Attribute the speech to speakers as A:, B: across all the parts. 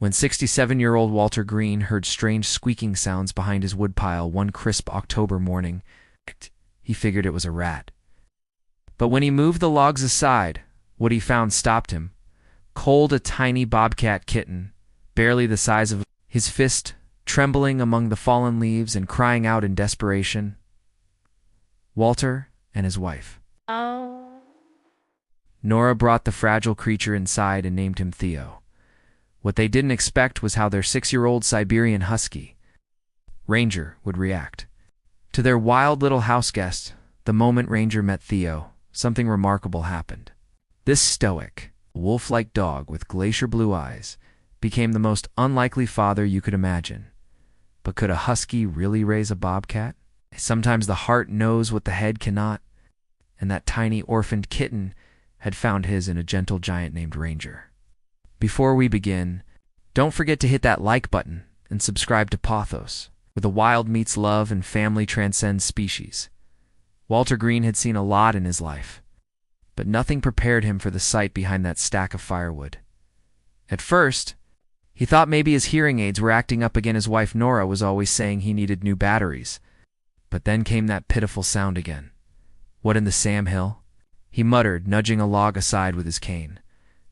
A: When 67-year-old Walter Green heard strange squeaking sounds behind his woodpile one crisp October morning, he figured it was a rat. But when he moved the logs aside, what he found stopped him. Cold, a tiny bobcat kitten, barely the size of his fist, trembling among the fallen leaves and crying out in desperation. Walter and his wife.
B: Oh.
A: Nora brought the fragile creature inside and named him Theo. What they didn't expect was how their 6-year-old Siberian Husky, Ranger, would react. To their wild little house guest, the moment Ranger met Theo, something remarkable happened. This stoic, wolf-like dog with glacier blue eyes became the most unlikely father you could imagine. But could a husky really raise a bobcat? Sometimes the heart knows what the head cannot, and that tiny orphaned kitten had found his in a gentle giant named Ranger. Before we begin, don't forget to hit that like button and subscribe to Pawthos, where the wild meets love and family transcends species. Walter Green had seen a lot in his life, but nothing prepared him for the sight behind that stack of firewood. At first, he thought maybe his hearing aids were acting up again. His wife Nora was always saying he needed new batteries. But then came that pitiful sound again. What in the Sam Hill? He muttered, nudging a log aside with his cane.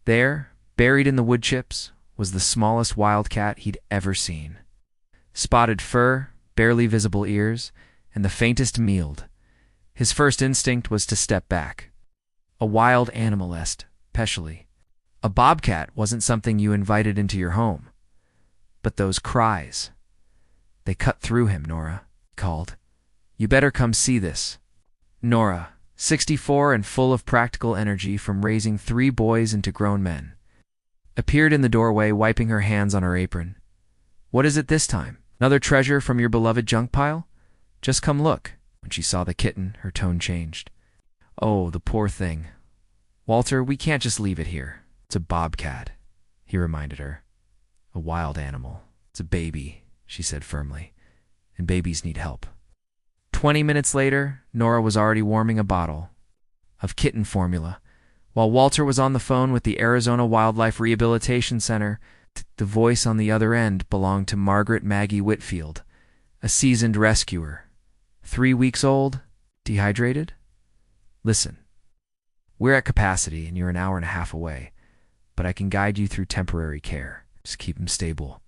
A: There, buried in the wood chips, was the smallest wildcat he'd ever seen. Spotted fur, barely visible ears, and the faintest mield. His first instinct was to step back. A wild animal, especially. A bobcat wasn't something you invited into your home. But those cries. They cut through him, Nora called. You better come see this. Nora, 64 and full of practical energy from raising 3 boys into grown men, appeared in the doorway, wiping her hands on her apron. What is it this time? Another treasure from your beloved junk pile? Just come look. When she saw the kitten, her tone changed. Oh, the poor thing. Walter, we can't just leave it here. It's a bobcat, he reminded her. A wild animal. It's a baby, she said firmly, and babies need help. 20 minutes later, Nora was already warming a bottle of kitten formula, while Walter was on the phone with the Arizona Wildlife Rehabilitation Center. The voice on the other end belonged to Margaret Maggie Whitfield, a seasoned rescuer. 3 weeks old? Dehydrated? Listen, we're at capacity and you're an hour and a half away, but I can guide you through temporary care. Just keep him stable.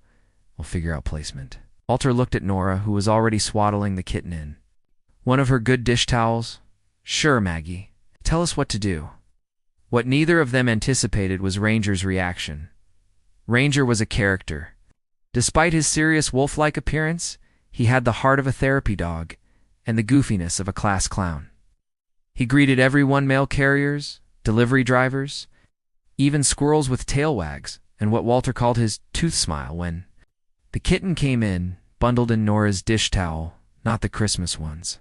A: We'll figure out placement. Walter looked at Nora, who was already swaddling the kitten in. One of her good dish towels? Sure, Maggie. Tell us what to do. What neither of them anticipated was Ranger's reaction. Ranger was a character. Despite his serious wolf-like appearance, he had the heart of a therapy dog and the goofiness of a class clown. He greeted everyone, mail carriers, delivery drivers, even squirrels with tail wags, and what Walter called his tooth smile when the kitten came in, bundled in Nora's dish towel, not the Christmas ones.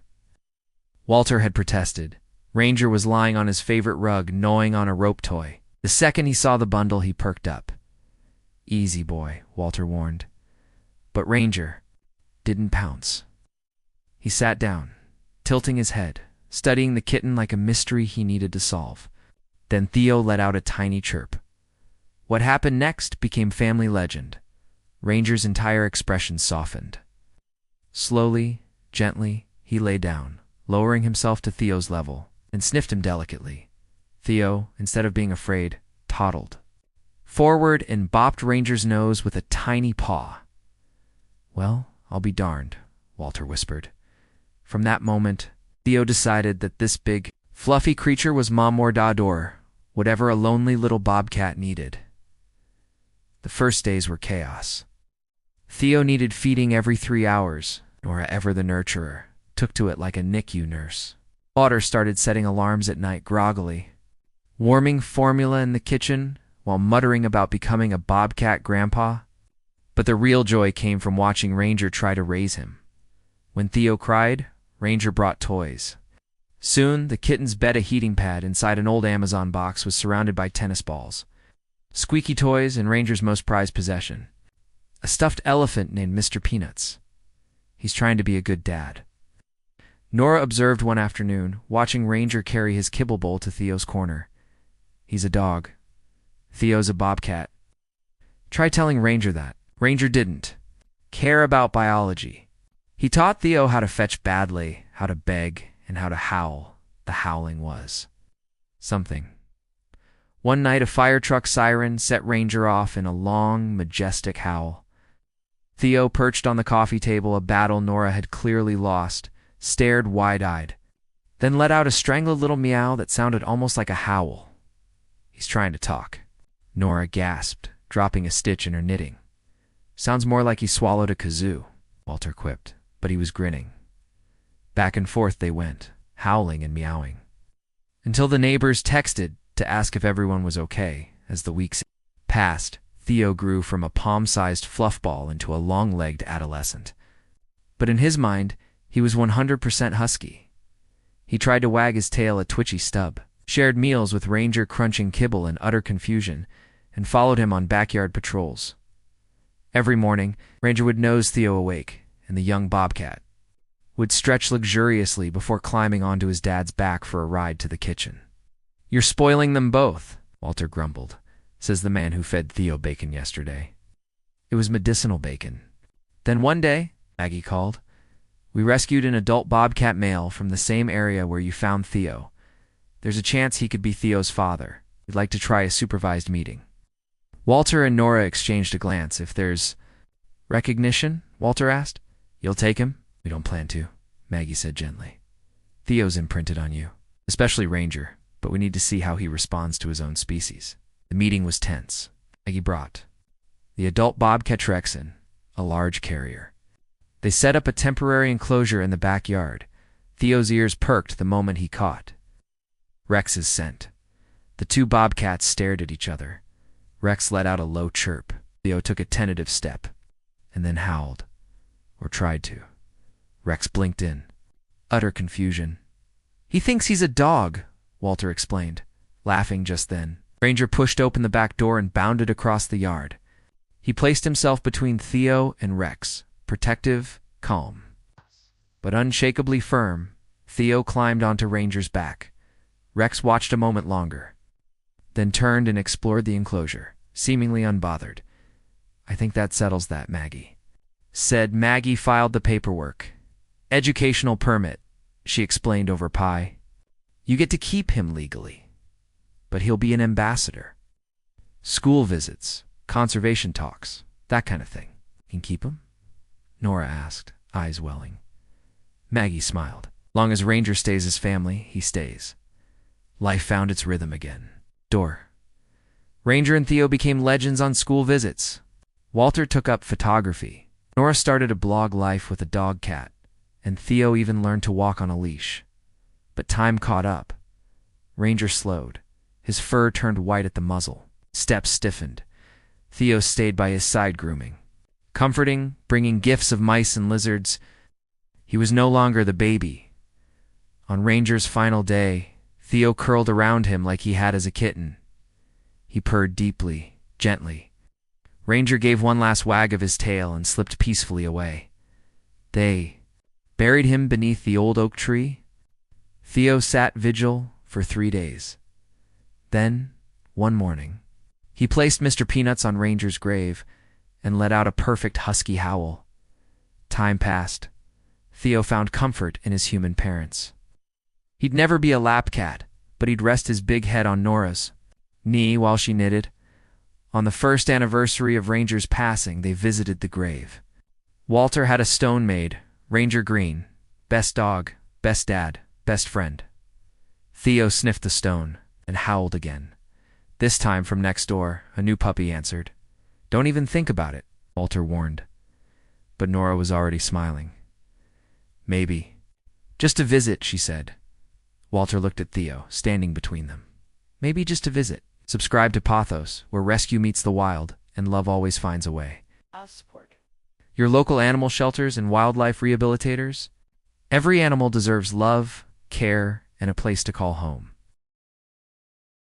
A: Walter had protested. Ranger was lying on his favorite rug, gnawing on a rope toy. The second he saw the bundle, he perked up. Easy, boy, Walter warned. But Ranger didn't pounce. He sat down, tilting his head, studying the kitten like a mystery he needed to solve. Then Theo let out a tiny chirp. What happened next became family legend. Ranger's entire expression softened. Slowly, gently, he lay down, lowering himself to Theo's level, and sniffed him delicately. Theo, instead of being afraid, toddled forward and bopped Ranger's nose with a tiny paw. Well, I'll be darned, Walter whispered. From that moment, Theo decided that this big, fluffy creature was Mamour Dador, whatever a lonely little bobcat needed. The first days were chaos. Theo needed feeding every 3 hours. Nora, ever the nurturer, took to it like a NICU nurse. Walter started setting alarms at night groggily, warming formula in the kitchen while muttering about becoming a bobcat grandpa. But the real joy came from watching Ranger try to raise him. When Theo cried, Ranger brought toys. Soon, the kitten's bed, a heating pad inside an old Amazon box, was surrounded by tennis balls. Squeaky toys and Ranger's most prized possession, a stuffed elephant named Mr. Peanuts. He's trying to be a good dad. Nora observed one afternoon, watching Ranger carry his kibble bowl to Theo's corner. He's a dog. Theo's a bobcat. Try telling Ranger that. Ranger didn't care about biology. He taught Theo how to fetch badly, how to beg, and how to howl. The howling was something. One night, a fire truck siren set Ranger off in a long, majestic howl. Theo, perched on the coffee table, a battle Nora had clearly lost, stared wide-eyed, then let out a strangled little meow that sounded almost like a howl. He's trying to talk. Nora gasped, dropping a stitch in her knitting. Sounds more like he swallowed a kazoo, Walter quipped, but he was grinning. Back and forth they went, howling and meowing, until the neighbors texted to ask if everyone was okay. As the weeks passed, Theo grew from a palm-sized fluff ball into a long-legged adolescent. But in his mind, he was 100% husky. He tried to wag his tail at Twitchy Stub, shared meals with Ranger crunching kibble in utter confusion, and followed him on backyard patrols. Every morning, Ranger would nose Theo awake, and the young Bobcat would stretch luxuriously before climbing onto his dad's back for a ride to the kitchen. "You're spoiling them both," Walter grumbled, says the man who fed Theo bacon yesterday. It was medicinal bacon. Then one day, Maggie called, we rescued an adult bobcat male from the same area where you found Theo. There's a chance he could be Theo's father. We'd like to try a supervised meeting. Walter and Nora exchanged a glance. "If there's recognition?" Walter asked. "You'll take him?" "We don't plan to," Maggie said gently. "Theo's imprinted on you, especially Ranger, but we need to see how he responds to his own species." The meeting was tense. Maggie brought the adult bobcat Rex in, a large carrier. They set up a temporary enclosure in the backyard. Theo's ears perked the moment he caught Rex's scent. The two bobcats stared at each other. Rex let out a low chirp. Theo took a tentative step, and then howled, or tried to. Rex blinked in utter confusion. "He thinks he's a dog," Walter explained, laughing just then. Ranger pushed open the back door and bounded across the yard. He placed himself between Theo and Rex, protective, calm, but unshakably firm. Theo climbed onto Ranger's back. Rex watched a moment longer, then turned and explored the enclosure, seemingly unbothered. "I think that settles that," Maggie said. Maggie filed the paperwork. "Educational permit," she explained over pie. "You get to keep him legally, but he'll be an ambassador. School visits, conservation talks, that kind of thing." "You can keep him?" Nora asked, eyes welling. Maggie smiled. "Long as Ranger stays his family, he stays." Life found its rhythm again. Ranger and Theo became legends on school visits. Walter took up photography. Nora started a blog life with a dog cat, and Theo even learned to walk on a leash. But time caught up. Ranger slowed. His fur turned white at the muzzle. Steps stiffened. Theo stayed by his side grooming, comforting, bringing gifts of mice and lizards. He was no longer the baby. On Ranger's final day, Theo curled around him like he had as a kitten. He purred deeply, gently. Ranger gave one last wag of his tail and slipped peacefully away. They buried him beneath the old oak tree. Theo sat vigil for 3 days. Then, one morning, he placed Mr. Peanuts on Ranger's grave and let out a perfect husky howl. Time passed. Theo found comfort in his human parents. He'd never be a lap cat, but he'd rest his big head on Nora's knee while she knitted. On the first anniversary of Ranger's passing, they visited the grave. Walter had a stone made, Ranger green, best dog, best dad, best friend. Theo sniffed the stone and howled again. This time from next door, a new puppy answered. "Don't even think about it," Walter warned. But Nora was already smiling. "Maybe. Just a visit," she said. Walter looked at Theo, standing between them. "Maybe just a visit." Subscribe to Pawthos, where rescue meets the wild, and love always finds a way.
B: I'll support.
A: Your local animal shelters and wildlife rehabilitators. Every animal deserves love, care, and a place to call home.